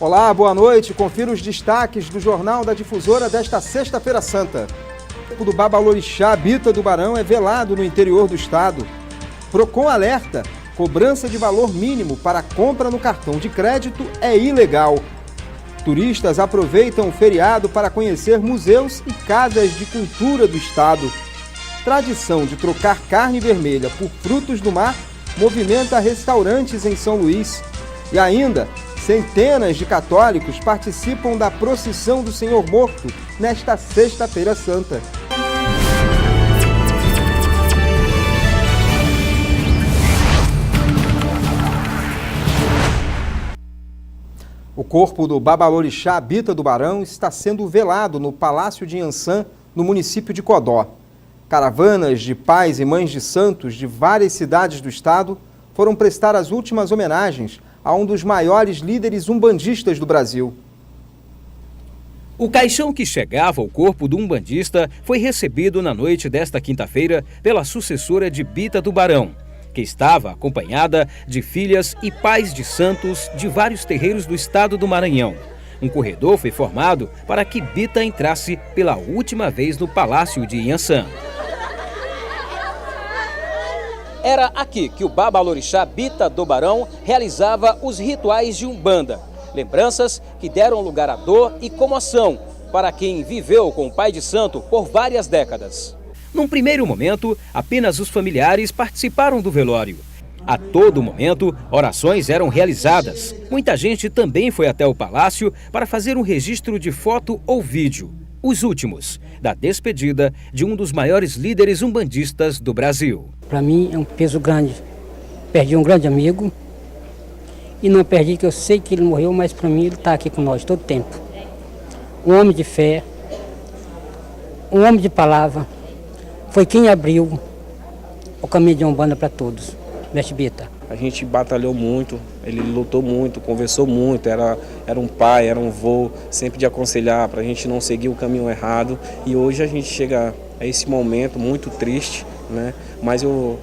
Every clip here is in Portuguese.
Olá, boa noite. Confira os destaques do Jornal da Difusora desta Sexta-feira Santa. O corpo do Babalorixá Bita do Barão é velado no interior do estado. Procon alerta: cobrança de valor mínimo para compra no cartão de crédito é ilegal. Turistas aproveitam o feriado para conhecer museus e casas de cultura do estado. Tradição de trocar carne vermelha por frutos do mar movimenta restaurantes em São Luís. E ainda, centenas de católicos participam da procissão do Senhor Morto nesta Sexta-feira Santa. O corpo do Babalorixá Bita do Barão está sendo velado no Palácio de Inhansã, no município de Codó. Caravanas de pais e mães de santos de várias cidades do estado foram prestar as últimas homenagens a um dos maiores líderes umbandistas do Brasil. O caixão que chegava ao corpo do umbandista foi recebido na noite desta quinta-feira pela sucessora de Bita do Barão, que estava acompanhada de filhas e pais de santos de vários terreiros do estado do Maranhão. Um corredor foi formado para que Bita entrasse pela última vez no Palácio de Inhansã. Era aqui que o Babalorixá Bita do Barão realizava os rituais de Umbanda. Lembranças que deram lugar à dor e comoção para quem viveu com o pai de santo por várias décadas. Num primeiro momento, apenas os familiares participaram do velório. A todo momento, orações eram realizadas. Muita gente também foi até o palácio para fazer um registro de foto ou vídeo. Os últimos, da despedida de um dos maiores líderes umbandistas do Brasil. Para mim é um peso grande. Perdi um grande amigo e não perdi, que eu sei que ele morreu, mas para mim ele está aqui com nós todo tempo. Um homem de fé, um homem de palavra, foi quem abriu o caminho de Umbanda para todos. Mestre Bita. A gente batalhou muito, ele lutou muito, conversou muito, era um pai, era um vô, sempre de aconselhar para a gente não seguir o caminho errado. E hoje a gente chega a esse momento muito triste, né? Mas eu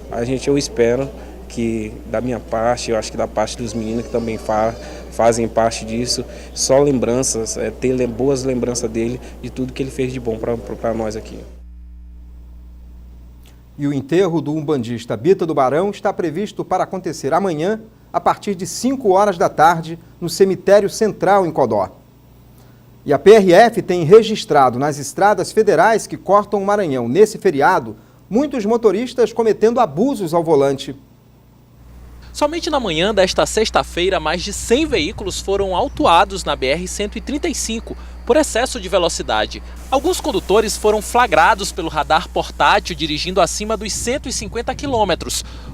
espero que da minha parte, eu acho que da parte dos meninos que também fazem parte disso, só lembranças, ter boas lembranças dele, de tudo que ele fez de bom para nós aqui. E o enterro do umbandista Bita do Barão está previsto para acontecer amanhã, a partir de 5 horas da tarde, no cemitério central em Codó. E a PRF tem registrado nas estradas federais que cortam o Maranhão nesse feriado, muitos motoristas cometendo abusos ao volante. Somente na manhã desta sexta-feira, mais de 100 veículos foram autuados na BR-135 por excesso de velocidade. Alguns condutores foram flagrados pelo radar portátil dirigindo acima dos 150 km,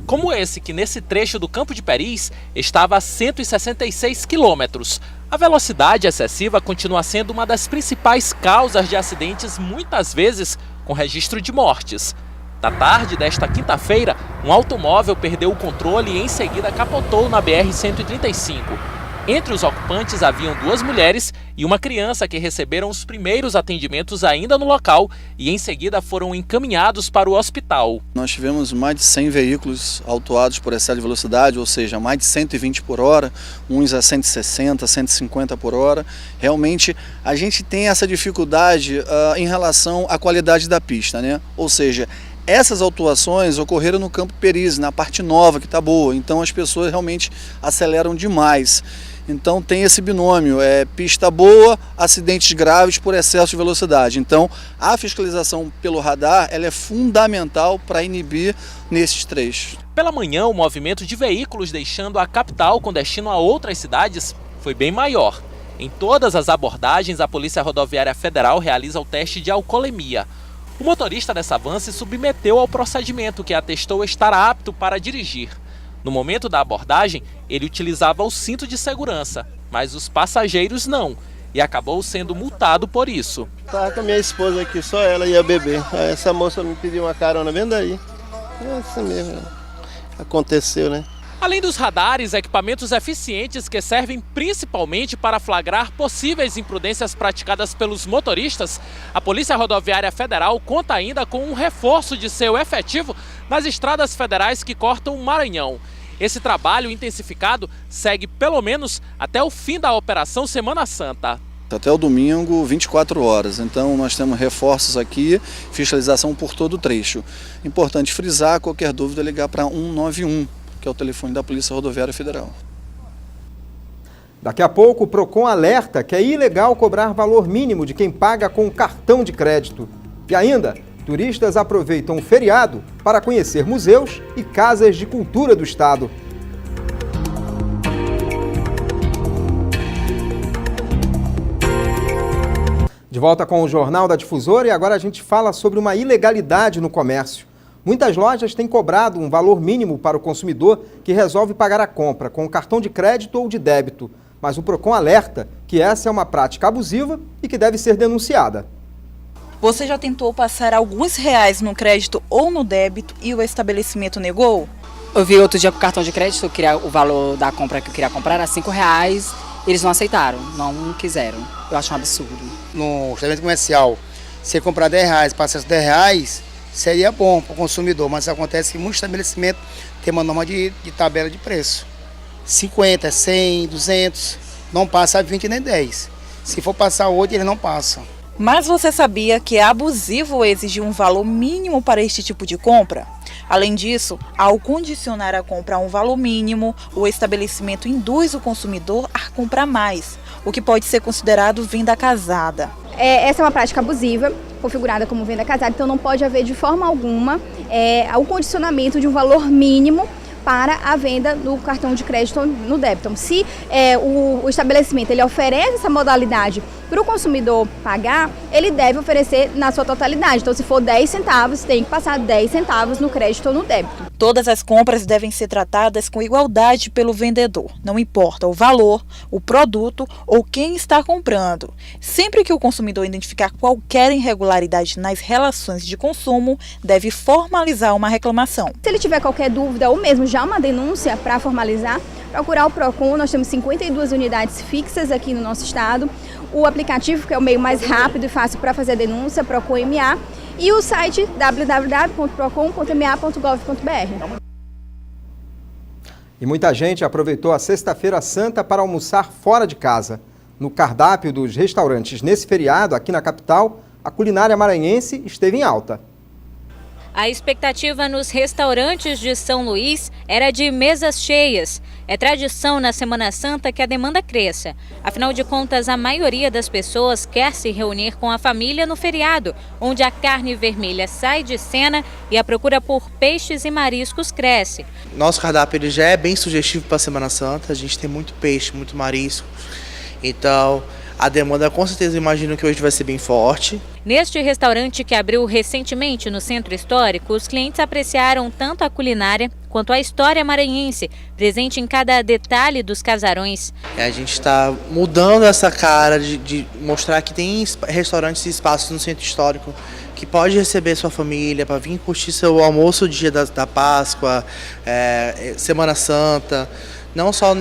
como esse que nesse trecho do Campo de Peris estava a 166 km. A velocidade excessiva continua sendo uma das principais causas de acidentes, muitas vezes com registro de mortes. Na tarde desta quinta-feira, um automóvel perdeu o controle e em seguida capotou na BR-135. Entre os ocupantes haviam 2 mulheres e uma criança que receberam os primeiros atendimentos ainda no local e em seguida foram encaminhados para o hospital. Nós tivemos mais de 100 veículos autuados por excesso de velocidade, ou seja, mais de 120 por hora, uns a 160, 150 por hora. Realmente a gente tem essa dificuldade em relação à qualidade da pista, né? Ou seja, essas autuações ocorreram no Campo Peris, na parte nova, que está boa, então as pessoas realmente aceleram demais. Então tem esse binômio, pista boa, acidentes graves por excesso de velocidade. Então a fiscalização pelo radar ela é fundamental para inibir nesses trechos. Pela manhã, o movimento de veículos deixando a capital com destino a outras cidades foi bem maior. Em todas as abordagens, a Polícia Rodoviária Federal realiza o teste de alcoolemia. O motorista dessa van se submeteu ao procedimento que atestou estar apto para dirigir. No momento da abordagem, ele utilizava o cinto de segurança, mas os passageiros não, e acabou sendo multado por isso. Estava com a minha esposa aqui, só ela ia beber. Aí essa moça me pediu uma carona, vem daí. É assim mesmo, aconteceu, né? Além dos radares, equipamentos eficientes que servem principalmente para flagrar possíveis imprudências praticadas pelos motoristas, a Polícia Rodoviária Federal conta ainda com um reforço de seu efetivo nas estradas federais que cortam o Maranhão. Esse trabalho intensificado segue pelo menos até o fim da Operação Semana Santa. Até o domingo, 24 horas. Então nós temos reforços aqui, fiscalização por todo o trecho. Importante frisar, qualquer dúvida ligar para 191, que é o telefone da Polícia Rodoviária Federal. Daqui a pouco o PROCON alerta que é ilegal cobrar valor mínimo de quem paga com cartão de crédito. E ainda, turistas aproveitam o feriado para conhecer museus e casas de cultura do estado. De volta com o Jornal da Difusora e agora a gente fala sobre uma ilegalidade no comércio. Muitas lojas têm cobrado um valor mínimo para o consumidor que resolve pagar a compra com cartão de crédito ou de débito. Mas o PROCON alerta que essa é uma prática abusiva e que deve ser denunciada. Você já tentou passar alguns reais no crédito ou no débito e o estabelecimento negou? Eu vi outro dia com cartão de crédito, o valor da compra que eu queria comprar era R$5. Eles não aceitaram, não quiseram. Eu acho um absurdo. No estabelecimento comercial, se comprar R$10, passar R$10, seria bom para o consumidor, mas acontece que muitos estabelecimentos têm uma norma de tabela de preço. 50, 100, 200, não passa 20 nem 10. Se for passar 8, eles não passam. Mas você sabia que é abusivo exigir um valor mínimo para este tipo de compra? Além disso, ao condicionar a compra a um valor mínimo, o estabelecimento induz o consumidor a comprar mais, o que pode ser considerado venda casada. Essa é uma prática abusiva, configurada como venda casada, então não pode haver de forma alguma o condicionamento de um valor mínimo para a venda do cartão de crédito no débito. Então, se o estabelecimento ele oferece essa modalidade para o consumidor pagar, ele deve oferecer na sua totalidade. Então, se for 10 centavos, tem que passar 10 centavos no crédito ou no débito. Todas as compras devem ser tratadas com igualdade pelo vendedor, não importa o valor, o produto ou quem está comprando. Sempre que o consumidor identificar qualquer irregularidade nas relações de consumo, deve formalizar uma reclamação. Se ele tiver qualquer dúvida ou mesmo já uma denúncia para formalizar, procurar o PROCON. Nós temos 52 unidades fixas aqui no nosso estado. O aplicativo, que é o meio mais rápido e fácil para fazer a denúncia, PROCON MA, e o site www.procon.ma.gov.br. E muita gente aproveitou a Sexta-feira Santa para almoçar fora de casa. No cardápio dos restaurantes nesse feriado, aqui na capital, a culinária maranhense esteve em alta. A expectativa nos restaurantes de São Luís era de mesas cheias. É tradição na Semana Santa que a demanda cresça. Afinal de contas, a maioria das pessoas quer se reunir com a família no feriado, onde a carne vermelha sai de cena e a procura por peixes e mariscos cresce. Nosso cardápio ele já é bem sugestivo para a Semana Santa. A gente tem muito peixe, muito marisco. Então, a demanda, com certeza, imagino que hoje vai ser bem forte. Neste restaurante que abriu recentemente no Centro Histórico, os clientes apreciaram tanto a culinária quanto a história maranhense, presente em cada detalhe dos casarões. A gente está mudando essa cara de mostrar que tem restaurantes e espaços no Centro Histórico que pode receber sua família para vir curtir seu almoço dia da Páscoa, Semana Santa. Não só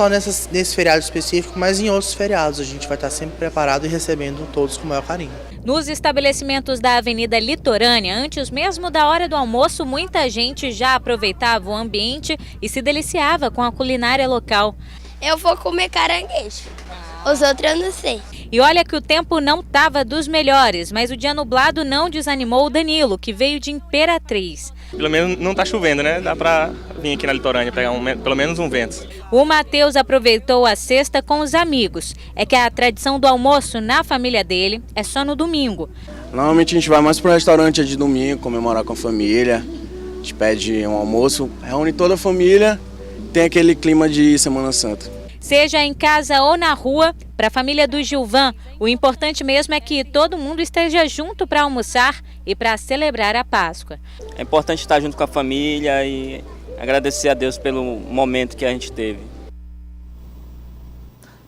nesse feriado específico, mas em outros feriados. A gente vai estar sempre preparado e recebendo todos com o maior carinho. Nos estabelecimentos da Avenida Litorânea, antes mesmo da hora do almoço, muita gente já aproveitava o ambiente e se deliciava com a culinária local. Eu vou comer caranguejo, os outros eu não sei. E olha que o tempo não estava dos melhores, mas o dia nublado não desanimou o Danilo, que veio de Imperatriz. Pelo menos não está chovendo, né? Dá para vir aqui na litorânea, pegar pelo menos um vento. O Matheus aproveitou a sexta com os amigos. É que a tradição do almoço na família dele é só no domingo. Normalmente a gente vai mais para o restaurante de domingo, comemorar com a família. A gente pede um almoço, reúne toda a família, tem aquele clima de Semana Santa. Seja em casa ou na rua, para a família do Gilvan, o importante mesmo é que todo mundo esteja junto para almoçar e para celebrar a Páscoa. É importante estar junto com a família e agradecer a Deus pelo momento que a gente teve.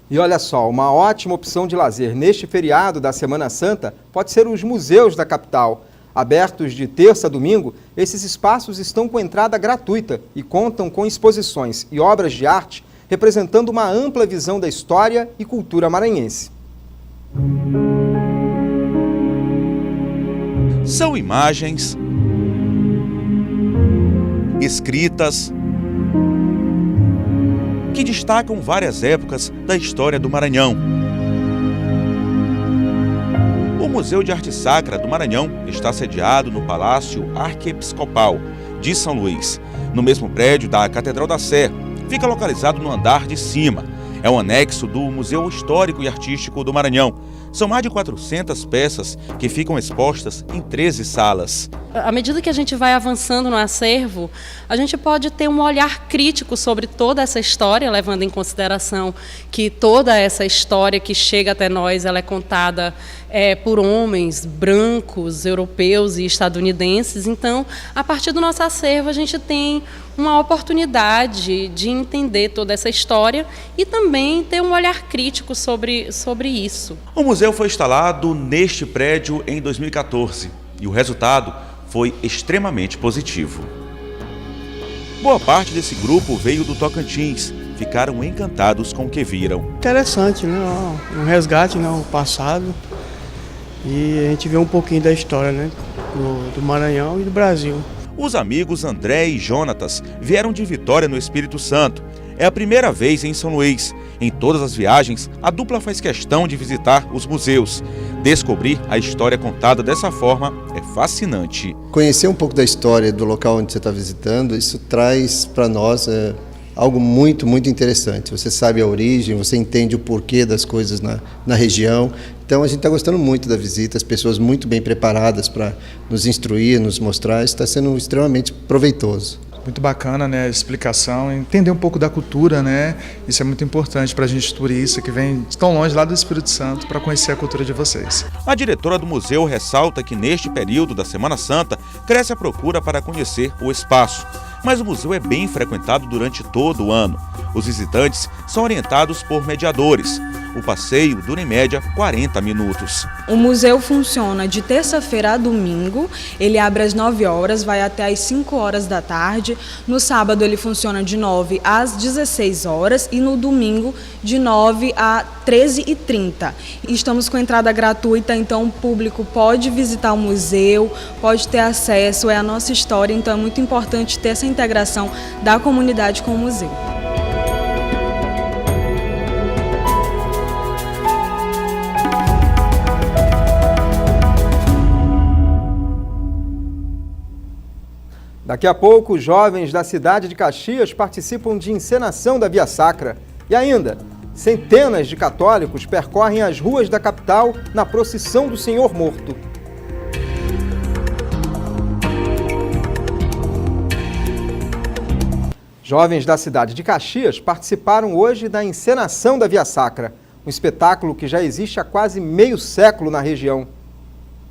E olha só, uma ótima opção de lazer neste feriado da Semana Santa pode ser os museus da capital. Abertos de terça a domingo, esses espaços estão com entrada gratuita e contam com exposições e obras de arte representando uma ampla visão da história e cultura maranhense. São imagens, escritas, que destacam várias épocas da história do Maranhão. O Museu de Arte Sacra do Maranhão está sediado no Palácio Arquiepiscopal de São Luís, no mesmo prédio da Catedral da Sé. Fica localizado no andar de cima. É um anexo do Museu Histórico e Artístico do Maranhão. São mais de 400 peças que ficam expostas em 13 salas. À medida que a gente vai avançando no acervo, a gente pode ter um olhar crítico sobre toda essa história, levando em consideração que toda essa história que chega até nós, ela é contada por homens brancos, europeus e estadunidenses. Então, a partir do nosso acervo, a gente tem uma oportunidade de entender toda essa história e também ter um olhar crítico sobre isso. O museu foi instalado neste prédio em 2014 e o resultado foi extremamente positivo. Boa parte desse grupo veio do Tocantins. Ficaram encantados com o que viram. Interessante, né? Um resgate, né? O passado. E a gente vê um pouquinho da história, né? Do Maranhão e do Brasil. Os amigos André e Jonatas vieram de Vitória, no Espírito Santo. É a primeira vez em São Luís. Em todas as viagens, a dupla faz questão de visitar os museus. Descobrir a história contada dessa forma é fascinante. Conhecer um pouco da história do local onde você está visitando, isso traz para nós algo muito, muito interessante. Você sabe a origem, você entende o porquê das coisas na região. Então a gente está gostando muito da visita, as pessoas muito bem preparadas para nos instruir, nos mostrar. Está sendo extremamente proveitoso. Muito bacana, né, a explicação, entender um pouco da cultura, né? Isso é muito importante para a gente turista que vem tão longe lá do Espírito Santo para conhecer a cultura de vocês. A diretora do museu ressalta que neste período da Semana Santa cresce a procura para conhecer o espaço. Mas o museu é bem frequentado durante todo o ano. Os visitantes são orientados por mediadores. O passeio dura em média 40 minutos. O museu funciona de terça-feira a domingo. Ele abre às 9 horas, vai até às 5 horas da tarde. No sábado ele funciona de 9 às 16 horas e no domingo de 9 a 13h30. Estamos com entrada gratuita, então o público pode visitar o museu, pode ter acesso, é a nossa história, então é muito importante ter essa integração da comunidade com o museu. Daqui a pouco, os jovens da cidade de Caxias participam de encenação da Via Sacra. E ainda, centenas de católicos percorrem as ruas da capital na procissão do Senhor Morto. Jovens da cidade de Caxias participaram hoje da encenação da Via Sacra, um espetáculo que já existe há quase meio século na região.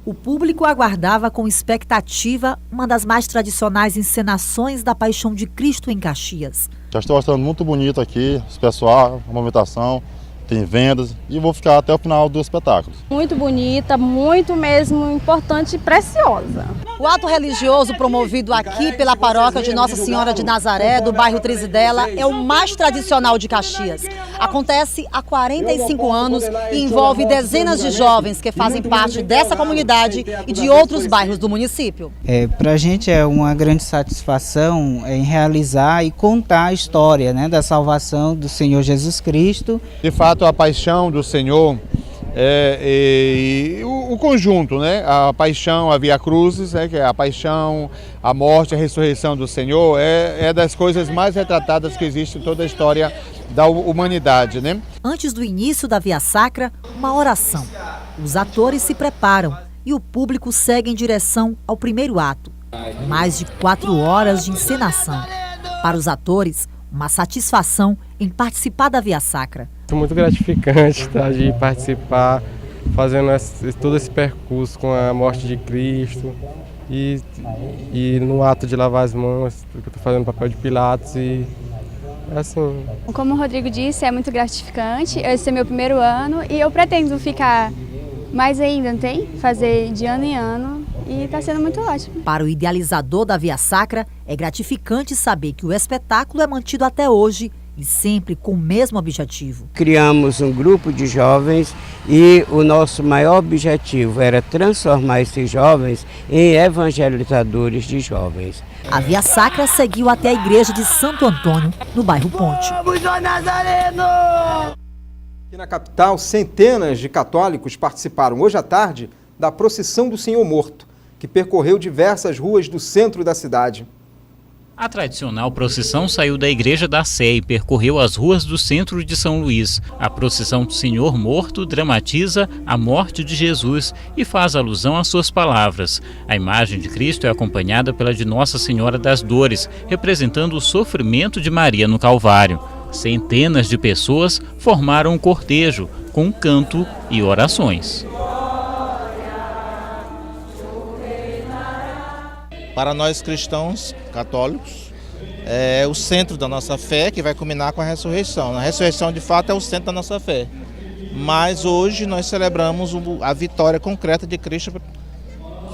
O público aguardava com expectativa uma das mais tradicionais encenações da Paixão de Cristo em Caxias. Já estou achando muito bonito aqui, o pessoal, a movimentação, tem vendas e vou ficar até o final do espetáculo. Muito bonita, muito mesmo importante e preciosa. O ato religioso promovido aqui pela paróquia de Nossa Senhora de Nazaré, do bairro Trizidela, é o mais tradicional de Caxias. Acontece há 45 anos e envolve dezenas de jovens que fazem parte dessa comunidade e de outros bairros do município. Para a gente é uma grande satisfação em realizar e contar a história, né, da salvação do Senhor Jesus Cristo. De fato, a paixão do Senhor e o conjunto, né? A paixão, a Via Crucis, que é a paixão, a morte, a ressurreição do Senhor, é das coisas mais retratadas que existe em toda a história da humanidade, né? Antes do início da Via Sacra, uma oração. Os atores se preparam e o público segue em direção ao primeiro ato. Mais de 4 horas de encenação. Para os atores, uma satisfação em participar da Via Sacra. É muito gratificante de participar, fazendo todo esse percurso com a morte de Cristo e no ato de lavar as mãos, porque eu estou fazendo papel de Pilatos e assim. Como o Rodrigo disse, é muito gratificante. Esse é meu primeiro ano e eu pretendo ficar mais ainda, não tem? Fazer de ano em ano e está sendo muito ótimo. Para o idealizador da Via Sacra, é gratificante saber que o espetáculo é mantido até hoje e sempre com o mesmo objetivo. Criamos um grupo de jovens e o nosso maior objetivo era transformar esses jovens em evangelizadores de jovens. A Via Sacra seguiu até a igreja de Santo Antônio, no bairro Ponte. Aqui na capital, centenas de católicos participaram hoje à tarde da procissão do Senhor Morto, que percorreu diversas ruas do centro da cidade. A tradicional procissão saiu da Igreja da Sé e percorreu as ruas do centro de São Luís. A procissão do Senhor Morto dramatiza a morte de Jesus e faz alusão às suas palavras. A imagem de Cristo é acompanhada pela de Nossa Senhora das Dores, representando o sofrimento de Maria no Calvário. Centenas de pessoas formaram um cortejo, com canto e orações. Para nós cristãos católicos, é o centro da nossa fé que vai culminar com a ressurreição. A ressurreição, de fato, é o centro da nossa fé. Mas hoje nós celebramos a vitória concreta de Cristo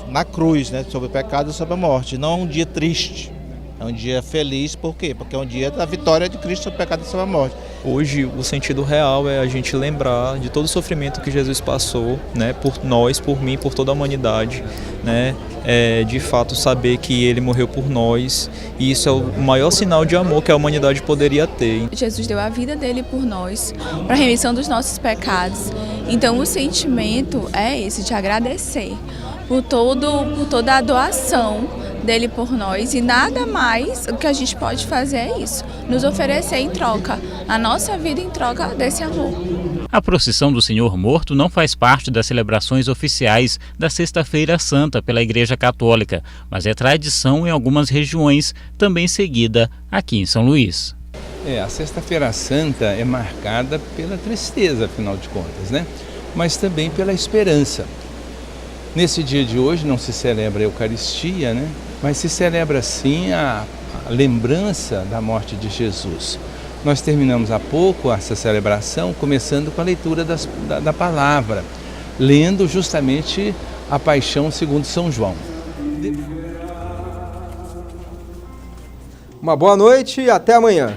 na cruz, né, sobre o pecado e sobre a morte. Não é um dia triste, é um dia feliz. Por quê? Porque é um dia da vitória de Cristo sobre o pecado e sobre a morte. Hoje o sentido real é a gente lembrar de todo o sofrimento que Jesus passou, né, por nós, por mim, por toda a humanidade, né? De fato saber que ele morreu por nós, e isso é o maior sinal de amor que a humanidade poderia ter. Jesus deu a vida dele por nós, para a remissão dos nossos pecados. Então o sentimento é esse, de agradecer por toda a doação dele por nós, e nada mais o que a gente pode fazer é isso, nos oferecer em troca, a nossa vida em troca desse amor. A procissão do Senhor Morto não faz parte das celebrações oficiais da Sexta-feira Santa pela Igreja Católica, mas é tradição em algumas regiões, também seguida aqui em São Luís. A Sexta-feira Santa é marcada pela tristeza, afinal de contas, né? Mas também pela esperança. Nesse dia de hoje não se celebra a Eucaristia, né? Mas se celebra sim a lembrança da morte de Jesus. Nós terminamos há pouco essa celebração começando com a leitura da palavra, lendo justamente a Paixão segundo São João. Uma boa noite e até amanhã.